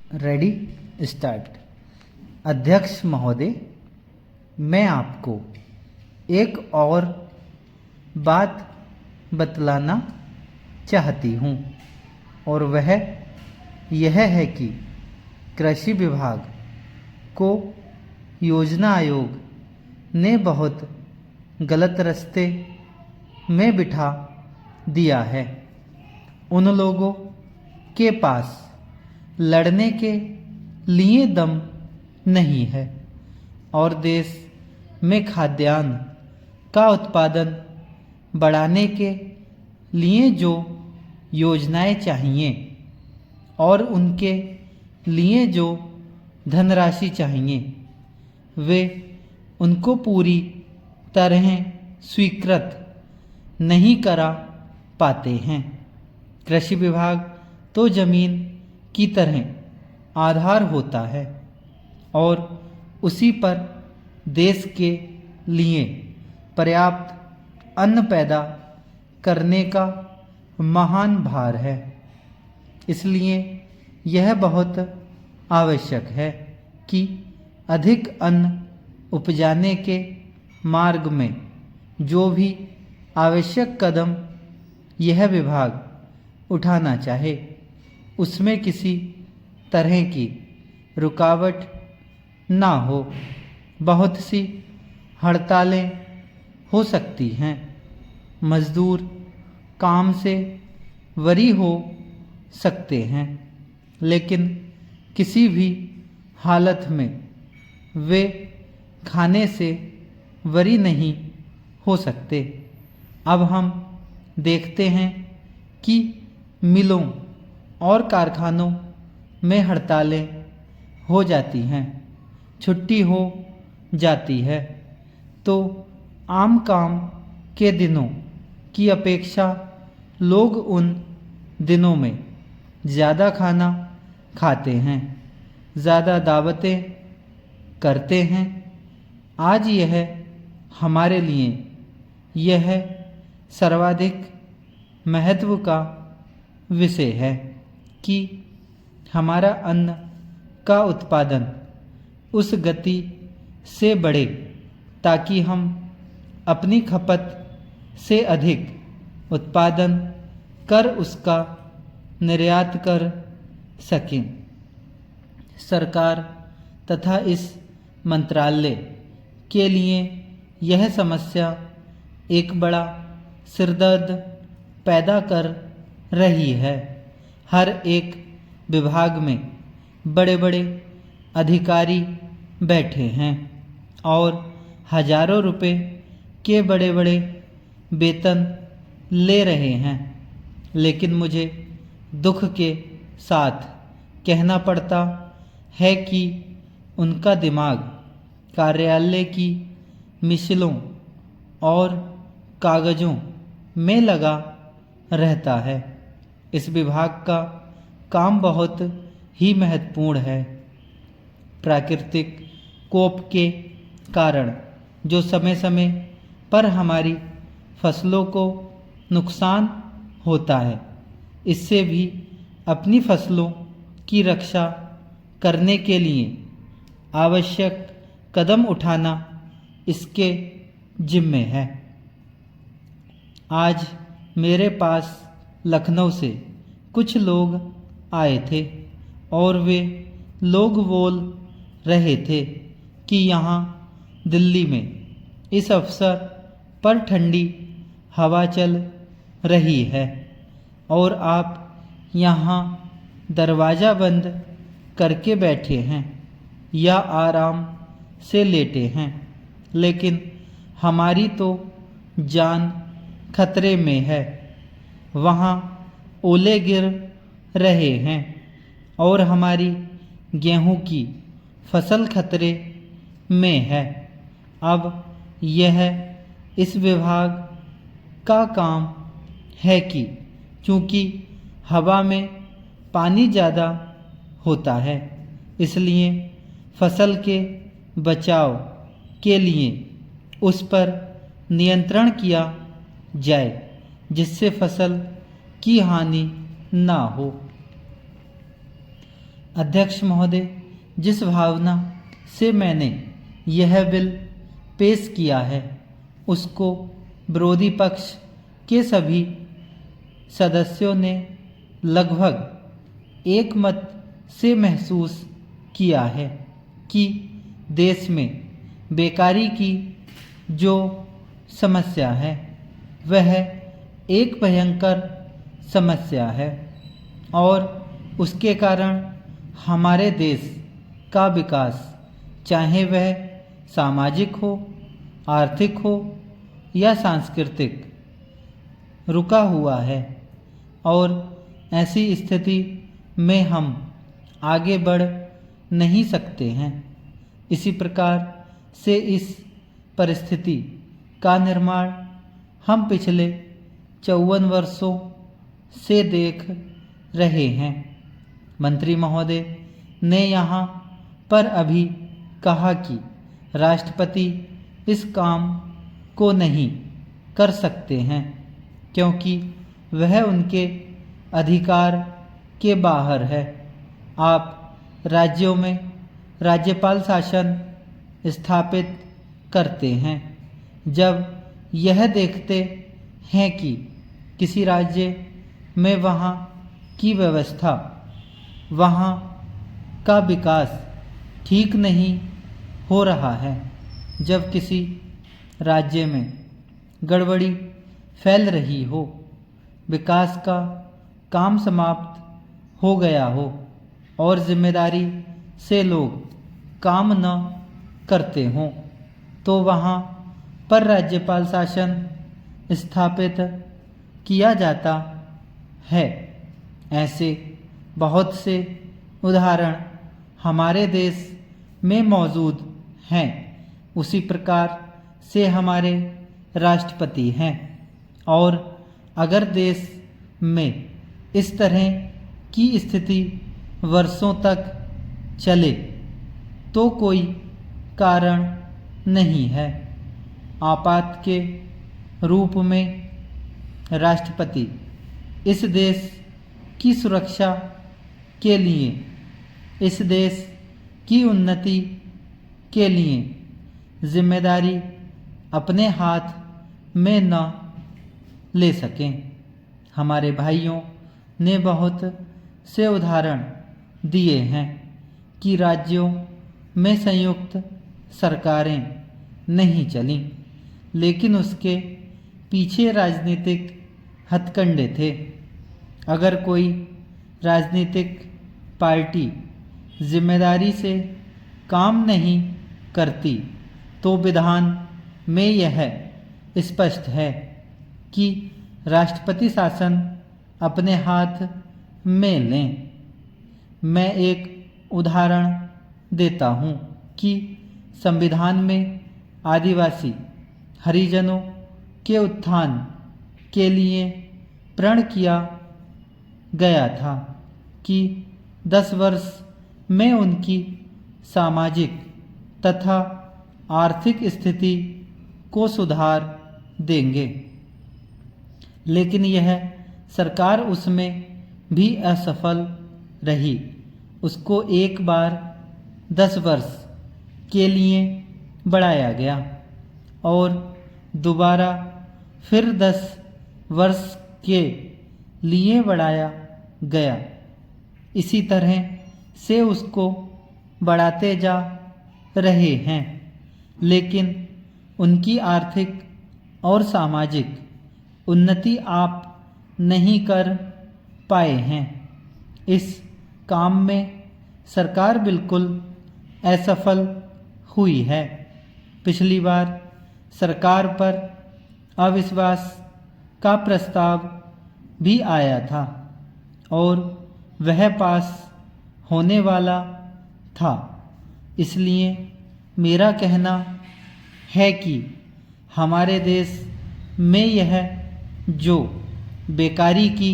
Ready start. अध्यक्ष महोदय, मैं आपको एक और बात बतलाना चाहती हूँ और वह यह है कि कृषि विभाग को योजना आयोग ने बहुत गलत रास्ते में बिठा दिया है। उन लोगों के पास लड़ने के लिए दम नहीं है और देश में खाद्यान्न का उत्पादन बढ़ाने के लिए जो योजनाएं चाहिए और उनके लिए जो धनराशि चाहिए वे उनको पूरी तरह स्वीकृत नहीं करा पाते हैं। कृषि विभाग तो जमीन की तरह आधार होता है और उसी पर देश के लिए पर्याप्त अन्न पैदा करने का महान भार है। इसलिए यह बहुत आवश्यक है कि अधिक अन्न उपजाने के मार्ग में जो भी आवश्यक कदम यह विभाग उठाना चाहे उसमें किसी तरह की रुकावट ना हो। बहुत सी हड़तालें हो सकती हैं, मजदूर काम से वरी हो सकते हैं, लेकिन किसी भी हालत में वे खाने से वरी नहीं हो सकते। अब हम देखते हैं कि मिलों और कारखानों में हड़तालें हो जाती हैं, छुट्टी हो जाती है, तो आम काम के दिनों की अपेक्षा लोग उन दिनों में ज़्यादा खाना खाते हैं, ज़्यादा दावतें करते हैं। आज यह हमारे लिए यह सर्वाधिक महत्व का विषय है कि हमारा अन्न का उत्पादन उस गति से बढ़े ताकि हम अपनी खपत से अधिक उत्पादन कर उसका निर्यात कर सकें। सरकार तथा इस मंत्रालय के लिए यह समस्या एक बड़ा सिरदर्द पैदा कर रही है। हर एक विभाग में बड़े बड़े अधिकारी बैठे हैं और हजारों रुपए के बड़े बड़े वेतन ले रहे हैं, लेकिन मुझे दुख के साथ कहना पड़ता है कि उनका दिमाग कार्यालय की मिसलों और कागज़ों में लगा रहता है। इस विभाग का काम बहुत ही महत्वपूर्ण है। प्राकृतिक कोप के कारण जो समय समय पर हमारी फसलों को नुकसान होता है, इससे भी अपनी फसलों की रक्षा करने के लिए आवश्यक कदम उठाना इसके जिम्मे है। आज मेरे पास लखनऊ से कुछ लोग आए थे और वे लोग बोल रहे थे कि यहाँ दिल्ली में इस अवसर पर ठंडी हवा चल रही है और आप यहाँ दरवाज़ा बंद करके बैठे हैं या आराम से लेटे हैं, लेकिन हमारी तो जान खतरे में है। वहाँ ओले गिर रहे हैं और हमारी गेहूं की फसल खतरे में है। अब यह इस विभाग का काम है कि चूँकि हवा में पानी ज़्यादा होता है, इसलिए फसल के बचाव के लिए उस पर नियंत्रण किया जाए जिससे फसल की हानि ना हो। अध्यक्ष महोदय, जिस भावना से मैंने यह बिल पेश किया है उसको विरोधी पक्ष के सभी सदस्यों ने लगभग एक मत से महसूस किया है कि देश में बेकारी की जो समस्या है वह एक भयंकर समस्या है और उसके कारण हमारे देश का विकास, चाहे वह सामाजिक हो, आर्थिक हो या सांस्कृतिक, रुका हुआ है और ऐसी स्थिति में हम आगे बढ़ नहीं सकते हैं। इसी प्रकार से इस परिस्थिति का निर्माण हम पिछले 54 वर्षों से देख रहे हैं। मंत्री महोदय ने यहाँ पर अभी कहा कि राष्ट्रपति इस काम को नहीं कर सकते हैं क्योंकि वह उनके अधिकार के बाहर है। आप राज्यों में राज्यपाल शासन स्थापित करते हैं जब यह देखते हैं कि किसी राज्य में वहाँ की व्यवस्था, वहाँ का विकास ठीक नहीं हो रहा है, जब किसी राज्य में गड़बड़ी फैल रही हो, विकास का काम समाप्त हो गया हो और जिम्मेदारी से लोग काम न करते हों, तो वहाँ पर राज्यपाल शासन स्थापित किया जाता है। ऐसे बहुत से उदाहरण हमारे देश में मौजूद हैं। उसी प्रकार से हमारे राष्ट्रपति हैं और अगर देश में इस तरह की स्थिति वर्षों तक चले तो कोई कारण नहीं है। आपात के रूप में राष्ट्रपति इस देश की सुरक्षा के लिए, इस देश की उन्नति के लिए जिम्मेदारी अपने हाथ में न ले सकें। हमारे भाइयों ने बहुत से उदाहरण दिए हैं कि राज्यों में संयुक्त सरकारें नहीं चलीं, लेकिन उसके पीछे राजनीतिक हथकंडे थे। अगर कोई राजनीतिक पार्टी जिम्मेदारी से काम नहीं करती तो विधान में यह स्पष्ट है कि राष्ट्रपति शासन अपने हाथ में लें। मैं एक उदाहरण देता हूँ कि संविधान में आदिवासी हरिजनों के उत्थान के लिए प्रण किया गया था कि 10 वर्ष में उनकी सामाजिक तथा आर्थिक स्थिति को सुधार देंगे, लेकिन यह सरकार उसमें भी असफल रही। उसको एक बार 10 वर्ष के लिए बढ़ाया गया और दोबारा फिर 10 वर्ष के लिए बढ़ाया गया। इसी तरह से उसको बढ़ाते जा रहे हैं, लेकिन उनकी आर्थिक और सामाजिक उन्नति आप नहीं कर पाए हैं। इस काम में सरकार बिल्कुल असफल हुई है। पिछली बार सरकार पर अविश्वास का प्रस्ताव भी आया था और वह पास होने वाला था। इसलिए मेरा कहना है कि हमारे देश में यह जो बेकारी की